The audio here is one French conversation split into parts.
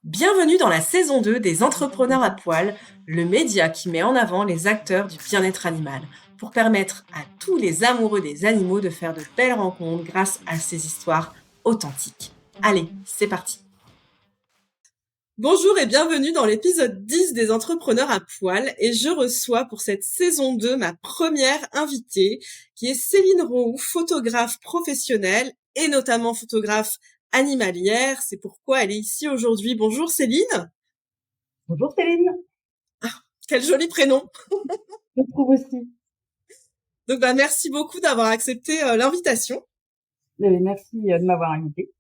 Bienvenue dans la saison 2 des Entrepreneurs à poil, le média qui met en avant les acteurs du bien-être animal, pour permettre à tous les amoureux des animaux de faire de belles rencontres grâce à ces histoires authentiques. Allez, c'est parti. Bonjour et bienvenue dans l'épisode 10 des Entrepreneurs à poil, et je reçois pour cette saison 2 ma première invitée, qui est Céline Roux, photographe professionnelle et notamment photographe animalière. C'est pourquoi elle est ici aujourd'hui. Bonjour Céline. Bonjour Céline, Quel joli prénom. je trouve aussi. Donc merci beaucoup d'avoir accepté l'invitation. Merci de m'avoir invitée.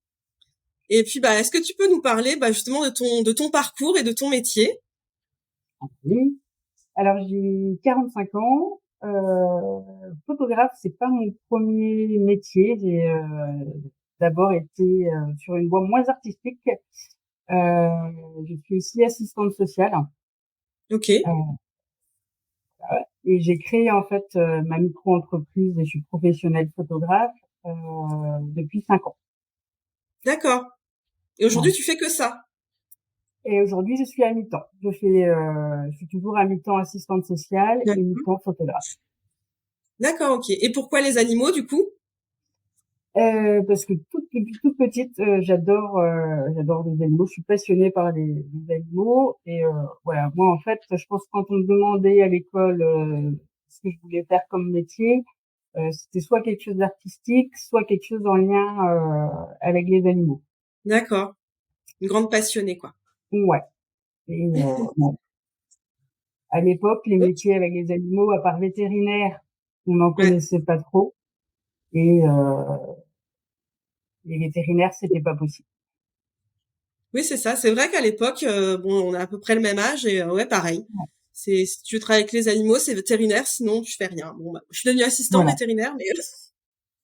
Et puis est-ce que tu peux nous parler justement de ton parcours et de ton métier? Oui. Alors j'ai 45 ans. Photographe, c'est pas mon premier métier. J'ai d'abord été sur une voie moins artistique. Je suis aussi assistante sociale. Ok, Euh, et j'ai créé en fait ma micro-entreprise et je suis professionnelle photographe depuis 5 ans. d'accord. Et aujourd'hui Voilà. tu fais que ça? Et aujourd'hui, je suis à mi-temps. Je suis toujours à mi-temps assistante sociale et D'accord, mi-temps photographe. d'accord, ok. Et pourquoi les animaux du coup? Parce que depuis toute petite, j'adore les animaux. Je suis passionnée par les animaux. Et voilà, moi en fait, je pense que quand on me demandait à l'école ce que je voulais faire comme métier, c'était soit quelque chose d'artistique, soit quelque chose en lien avec les animaux. D'accord. Une grande passionnée quoi. Ouais. Et bon, à l'époque, les Ok. métiers avec les animaux, à part vétérinaire, on n'en Ouais. connaissait pas trop. Et les vétérinaires, c'était pas possible. Oui, c'est ça. C'est vrai qu'à l'époque, bon, on a à peu près le même âge et ouais, pareil. C'est si tu travailles avec les animaux, c'est vétérinaire, sinon tu fais rien. Bon, je suis devenue assistante Voilà. vétérinaire, mais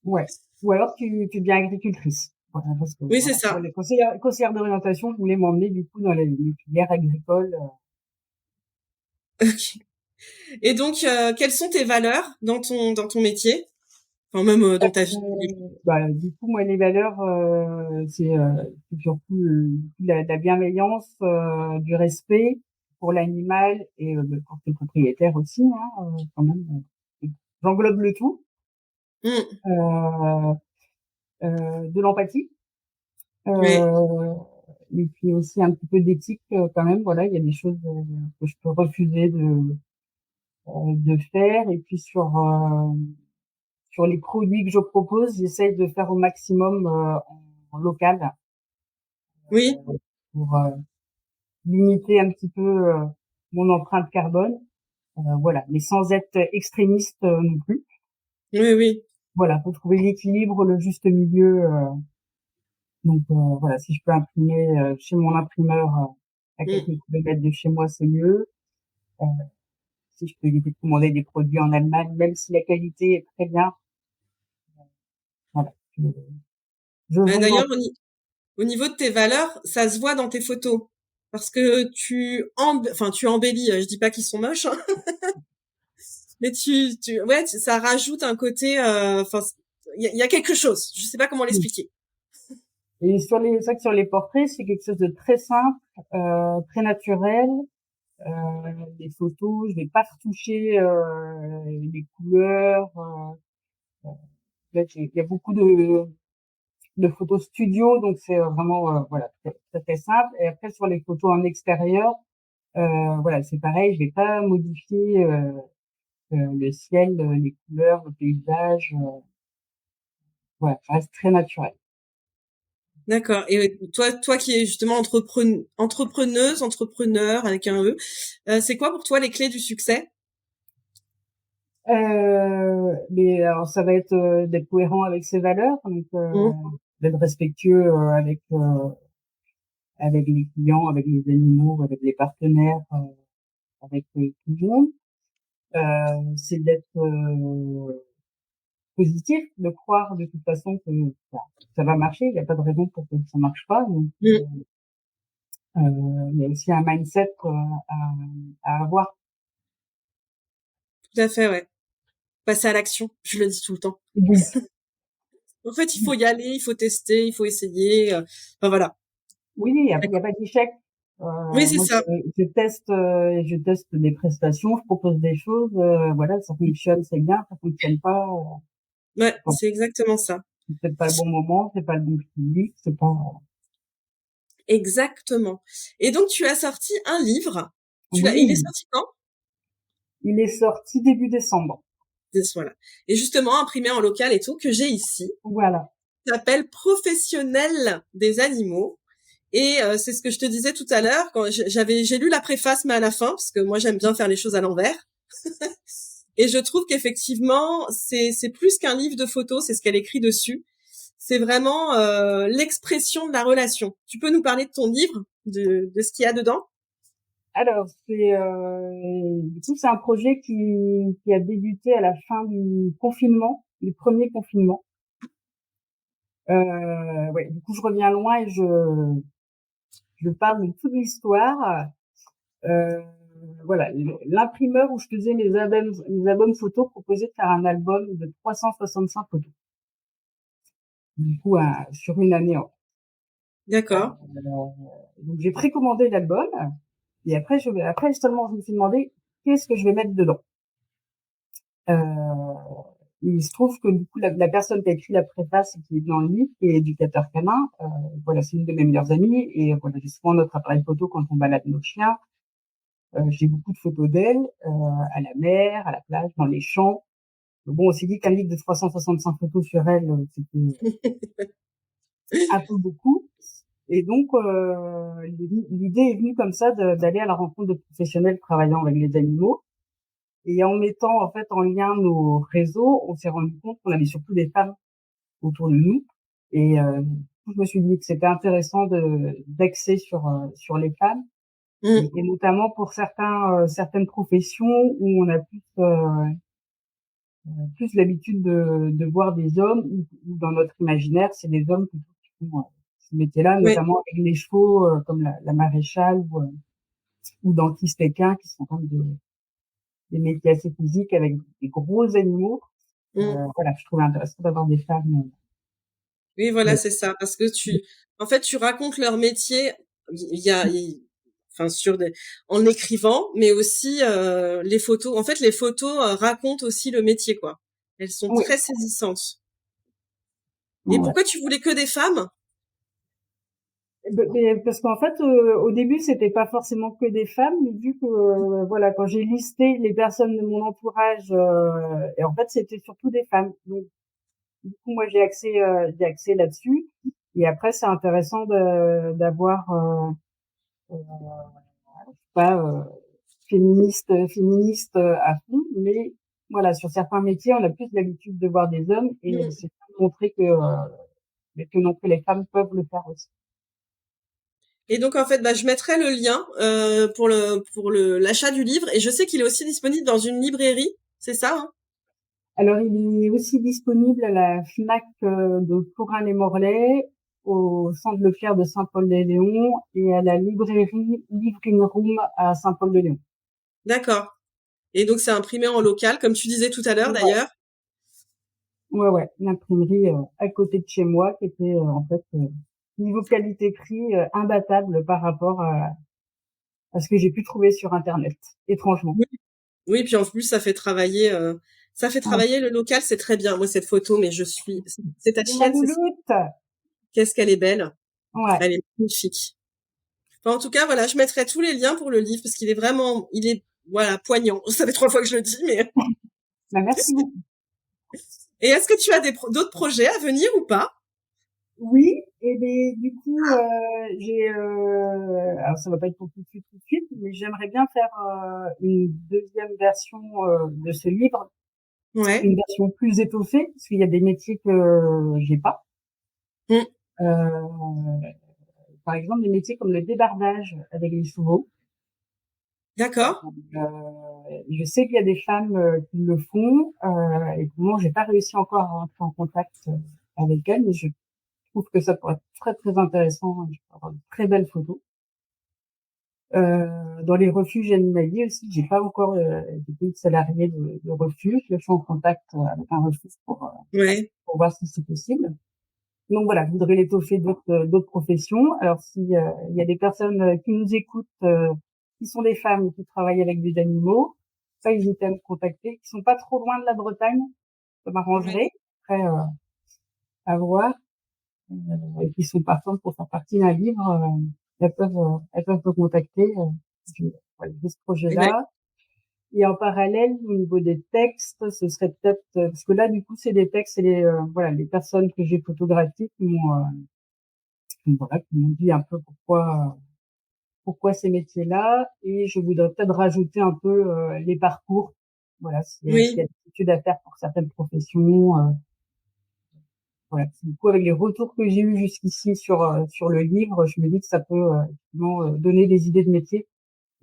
Ouais. Ou alors tu deviens agricultrice. Voilà, parce que oui, c'est voilà, ça. les conseillères d'orientation voulaient m'emmener du coup dans les filières agricoles. Ok. Et donc, quelles sont tes valeurs dans ton métier? Enfin, même dans ta vie de tous les jours. Du coup, moi, les valeurs, c'est surtout la bienveillance, du respect pour l'animal et pour ses propriétaires aussi, hein, quand même. J'englobe le tout. Mmh. Euh, de l'empathie. Ouais. Euh, et puis aussi un petit peu d'éthique quand même. Voilà, il y a des choses que je peux refuser de faire. Et puis sur les produits que je propose, j'essaye de faire au maximum en local Oui. pour limiter un petit peu mon empreinte carbone. Voilà, mais sans être extrémiste non plus. Oui, oui. Voilà, faut trouver l'équilibre, le juste milieu. Donc voilà, si je peux imprimer chez mon imprimeur à quelques Mmh. kilomètres de chez moi, c'est mieux. Euh, si je peux éviter de commander des produits en Allemagne, même si la qualité est très bien, voilà. Je jongle D'ailleurs, entre. au niveau de tes valeurs, ça se voit dans tes photos. Parce que tu embellis, je dis pas qu'ils sont moches, hein, mais ça rajoute un côté, enfin, il y a quelque chose. Je sais pas comment l'expliquer. Et c'est vrai que sur les portraits, c'est quelque chose de très simple, très naturel. Les photos, je vais pas retoucher les couleurs. Là, il y a beaucoup de photos studio, donc c'est vraiment voilà très, très simple. Et après sur les photos en extérieur, voilà c'est pareil, je vais pas modifier le ciel, les couleurs, le paysage. Voilà, ça reste très naturel. D'accord. Et toi qui es justement entrepreneuse, entrepreneur avec un E, c'est quoi pour toi les clés du succès? Mais alors ça va être d'être cohérent avec ses valeurs, donc Mmh. d'être respectueux avec les clients, avec les animaux, avec les partenaires, avec tout le monde. C'est d'être positif, de croire de toute façon que ça va marcher. Il n'y a pas de raison pour que ça marche pas. Donc, Mmh. il y a aussi un mindset à avoir. Tout à fait, ouais. Passer à l'action, je le dis tout le temps. Oui, En fait, il faut y aller, il faut tester, il faut essayer. Enfin voilà. oui, il y a pas d'échec. Oui, c'est Moi, ça. je teste des prestations, je propose des choses, voilà, ça fonctionne, c'est bien, ça fonctionne pas, Ouais, bon, c'est exactement ça. c'est peut-être pas le bon moment, c'est pas le bon public, c'est pas, Exactement. Et donc, tu as sorti un livre. Il est oui, sorti quand? il est sorti début décembre. Voilà. Et justement, imprimé en local et tout, que j'ai ici. Voilà. Il s'appelle Professionnel des animaux. Et c'est ce que je te disais tout à l'heure quand j'ai lu la préface mais à la fin parce que moi j'aime bien faire les choses à l'envers. Et je trouve qu'effectivement c'est plus qu'un livre de photos, c'est ce qu'elle écrit dessus. C'est vraiment l'expression de la relation. Tu peux nous parler de ton livre, de ce qu'il y a dedans? Alors, du coup, c'est un projet qui a débuté à la fin du confinement, du premier confinement. Ouais, du coup, je reviens loin et je parle de toute l'histoire. Euh, voilà, l'imprimeur où je faisais mes albums photos proposait de faire un album de 365 photos. Du coup, sur une année. D'accord. Donc, j'ai précommandé l'album et après seulement, je me suis demandé qu'est-ce que je vais mettre dedans. Euh, il se trouve que du coup, la personne qui a écrit la préface et qui est dans le livre, qui est éducateur canin, voilà, c'est une de mes meilleures amies et voilà, j'ai souvent notre appareil photo quand on balade nos chiens. J'ai beaucoup de photos d'elle à la mer, à la plage, dans les champs. Bon, on s'est dit qu'un livre de 365 photos sur elle, c'était un peu beaucoup. Et donc, l'idée est venue comme ça d'aller à la rencontre de professionnels travaillant avec les animaux. Et en mettant en fait en lien nos réseaux, on s'est rendu compte qu'on avait surtout des femmes autour de nous. Et je me suis dit que c'était intéressant d'axer sur les femmes, Mm, et notamment pour certaines professions où on a plus l'habitude de voir des hommes, ou dans notre imaginaire, c'est des hommes plutôt qui font ce métier-là, ouais. notamment avec les chevaux, comme la maréchale ou dentiste équin, qui sont quand même des métiers assez physiques avec des gros animaux. Mm. Voilà, je trouvais intéressant d'avoir des femmes. Oui, voilà, euh, c'est ça. Parce que en fait, tu racontes leur métier. Il y a, il- enfin, en écrivant, mais aussi les photos. En fait, les photos racontent aussi le métier, quoi. Elles sont oui, très saisissantes. Et ouais. pourquoi tu voulais que des femmes? Parce qu'en fait, au début, c'était pas forcément que des femmes, mais vu que voilà, quand j'ai listé les personnes de mon entourage, et en fait, c'était surtout des femmes. Donc, du coup, moi, j'ai axé là-dessus. Et après, c'est intéressant d'avoir pas féministe à fond, mais voilà, sur certains métiers, on a plus l'habitude de voir des hommes, et Mm. c'est pour montrer que non, que les femmes peuvent le faire aussi. Et donc, en fait, bah, je mettrai le lien pour l'achat du livre. Et je sais qu'il est aussi disponible dans une librairie. C'est ça, hein? Alors, il est aussi disponible à la Fnac de Florin-les-Morlaix, au centre Leclerc de Saint-Paul-des-Léons et à la librairie Livre in Room à Saint-Paul-de-Léon. D'accord. Et donc, c'est imprimé en local, comme tu disais tout à l'heure, Ouais, d'ailleurs. ouais, l'imprimerie à côté de chez moi qui était en fait niveau qualité-prix imbattable par rapport à ce que j'ai pu trouver sur Internet, étrangement. Oui. Oui, puis en plus, ça fait Ouais. travailler le local, c'est très bien. Moi, cette photo, mais c'est ta Et ma chienne, c'est ça. louloute! Qu'est-ce qu'elle est belle. Ouais. Elle est magnifique. Enfin, en tout cas, voilà, je mettrai tous les liens pour le livre parce qu'il est vraiment, voilà, poignant. Ça fait 3 fois que je le dis, mais. Bah, merci beaucoup. Et est-ce que tu as d'autres projets à venir ou pas? Oui, et ben du coup, alors ça va pas être pour tout de suite, mais j'aimerais bien faire une deuxième version de ce livre, Ouais. une version plus étoffée, parce qu'il y a des métiers que j'ai pas. Mm. Euh, Par exemple, des métiers comme le débardage avec les chevaux. D'accord. Je sais qu'il y a des femmes qui le font, et que moi, j'ai pas réussi encore à rentrer en contact avec elles, mais je trouve que ça pourrait être très très intéressant. Je peux avoir de très belles photos. Dans les refuges animaliers aussi, j'ai pas encore été salariée de refuge. Je suis en contact avec un refuge Ouais. pour voir si c'est possible. Donc voilà, je voudrais l'étoffer d'autres professions. Alors si il y a des personnes qui nous écoutent, qui sont des femmes qui travaillent avec des animaux, pas hésiter à me contacter, qui sont pas trop loin de la Bretagne, ça Ouais. m'arrangerait. Après, à voir, et qui sont partantes pour faire partie d'un livre, elles peuvent me contacter. Voilà, de ce Eh ben, projet-là. Et en parallèle, au niveau des textes, ce serait peut-être parce que là, du coup, c'est des textes, c'est les voilà, les personnes que j'ai photographiées qui m'ont dit un peu pourquoi ces métiers-là. Et je voudrais peut-être rajouter un peu les parcours. Voilà, s'il y a oui. des études à faire pour certaines professions. Voilà. Du coup, avec les retours que j'ai eus jusqu'ici sur le livre, je me dis que ça peut effectivement donner des idées de métier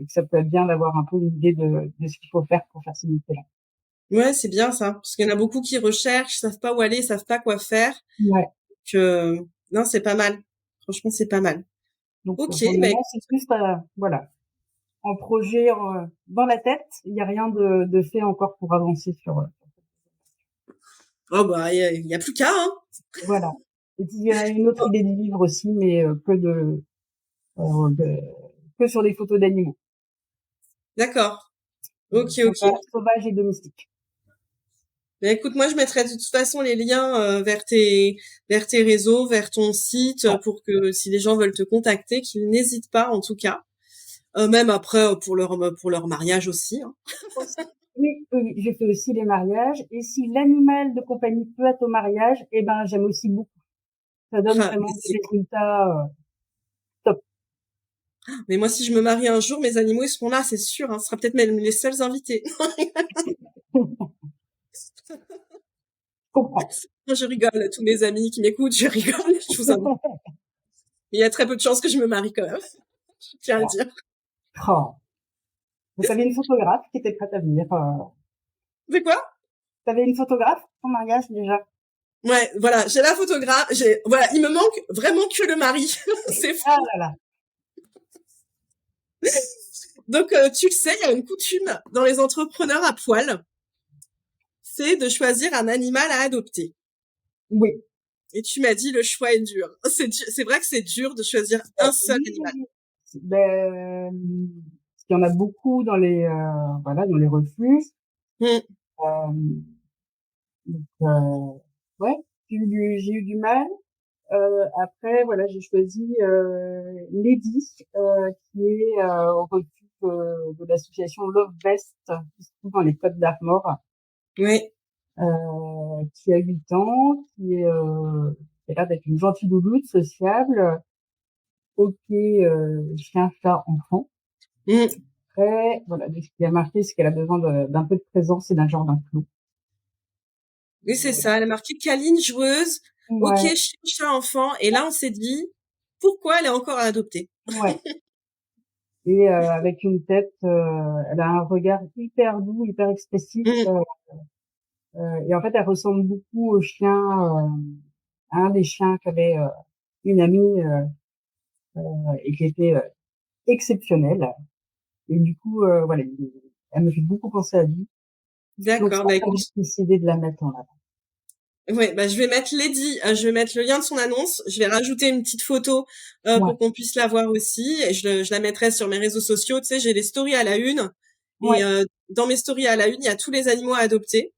et que ça peut être bien d'avoir un peu une idée de ce qu'il faut faire pour faire ces métiers-là. Ouais, c'est bien ça. Parce qu'il y en a beaucoup qui recherchent, savent pas où aller, savent pas quoi faire. Ouais. Que, non, c'est pas mal. Franchement, c'est pas mal. Donc Ok, pour le bah, moment, c'est plus voilà, en projet dans la tête. Il n'y a rien de fait encore pour avancer oh bah, il y a plus qu'à, hein. voilà. Et puis il y a une autre idée de livre aussi, mais de que sur des photos d'animaux, D'accord. Ok, ok. sauvages et domestiques. Bah, écoute, moi, je mettrai de toute façon les liens vers tes réseaux, vers ton site, Ouais. pour que si les gens veulent te contacter, qu'ils n'hésitent pas, en tout cas. Même après, pour leur mariage aussi, hein. Aussi. Oui, oui, oui, je fais aussi les mariages. Et si l'animal de compagnie peut être au mariage, eh ben j'aime aussi beaucoup. Ça donne Ah, vraiment des résultats top. mais moi, si je me marie un jour, mes animaux, ils seront là, c'est sûr, hein. Ce sera peut-être même les seuls invités. Je comprends. Moi, je rigole, tous mes amis qui m'écoutent, je rigole, je vous avoue. Il y a très peu de chances que je me marie quand même. Je tiens à le dire. Oh. Vous avez une photographe qui était prête à venir. C'est quoi? T'avais une photographe pour ton mariage déjà? Ouais, voilà, j'ai la photographe, voilà, il me manque vraiment que le mari. C'est Ah fou. là là. Donc, tu le sais, il y a une coutume dans les entrepreneurs à poil, c'est de choisir un animal à adopter. Oui. Et tu m'as dit, le choix est dur. C'est vrai que c'est dur de choisir un seul Oui, oui, animal. oui. Ben, il y en a beaucoup dans les, voilà, dans les refuges. Hmm, Euh, donc, ouais, j'ai eu du mal. Après, voilà, j'ai choisi Lady, qui est au refuge de l'association Love Best, qui se trouve dans les Côtes d'Armor, oui, qui a 8 ans, qui a l'air d'être une gentille louloute, sociable, ok, chien, chat, enfant. hmm. Après, voilà, ce qui a marqué, c'est qu'elle a besoin d'un peu de présence et d'un jardin clos. Oui, c'est ça. Elle a marqué câline, joueuse, ok, Ouais, chien, chat, enfant. Et là, on s'est dit, pourquoi elle est encore à adopter? ouais. Et avec une tête, elle a un regard hyper doux, hyper expressif. Hmm, Et en fait, elle ressemble beaucoup au chien, à un des chiens qu'avait une amie et qui était exceptionnel. Et du coup, voilà, elle me fait beaucoup penser à lui. Donc d'accord, ça, bah j'ai écoute. décidé de la mettre en avant. Ouais, bah je vais mettre Lady, je vais mettre le lien de son annonce, je vais rajouter une petite photo Ouais, pour qu'on puisse la voir aussi, et je la mettrai sur mes réseaux sociaux. Tu sais, j'ai les stories à la une, et ouais, dans mes stories à la une, il y a tous les animaux à adopter.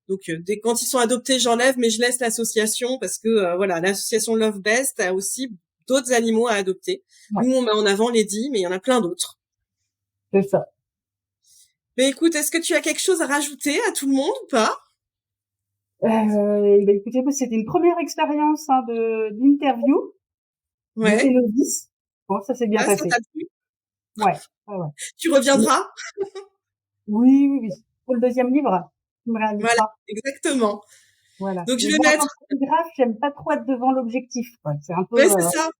Donc quand ils sont adoptés, j'enlève, mais je laisse l'association parce que voilà, l'association Love Best a aussi d'autres animaux à adopter. ouais, Nous, on met en avant Lady, mais il y en a plein d'autres. c'est ça. Mais écoute, est-ce que tu as quelque chose à rajouter à tout le monde ou pas? Bah, écoutez, bah, c'était une première expérience hein, d'interview. J'étais Ouais. novice. Bon, ça s'est bien Ah, ça passé. t'a plu? Ouais, ouais, ouais. Tu Mais- reviendras? oui, oui, oui. Pour le deuxième livre, tu me Voilà, réinviteras. exactement. Voilà. Donc je Mais vais bon, en tant mettre. que photographe, j'aime pas trop être devant l'objectif, quoi. C'est un peu, Ouais, c'est ça.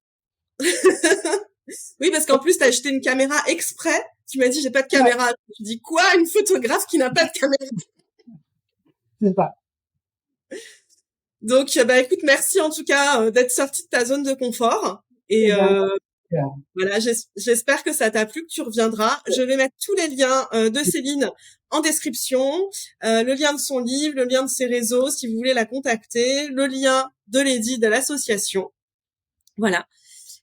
Oui, parce qu'en plus, t'as acheté une caméra exprès. Tu m'as dit, j'ai pas de ouais, caméra. Tu dis quoi? Une photographe qui n'a pas de caméra. c'est ça. Donc, bah, écoute, merci en tout cas d'être sortie de ta zone de confort. Eh Et ben, Voilà, j'espère que ça t'a plu, que tu reviendras. Je vais mettre tous les liens de Céline en description, le lien de son livre, le lien de ses réseaux si vous voulez la contacter, le lien de Lady de l'association. Voilà.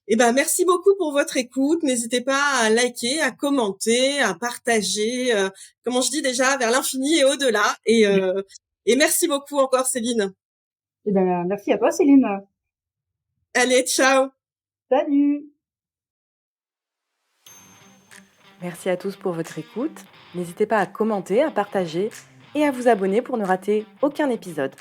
Eh ben, merci beaucoup pour votre écoute. N'hésitez pas à liker, à commenter, à partager, comment je dis déjà, vers l'infini et au-delà. Et merci beaucoup encore, Céline. Eh ben, merci à toi, Céline. Allez, ciao. Salut! Merci à tous pour votre écoute. N'hésitez pas à commenter, à partager et à vous abonner pour ne rater aucun épisode.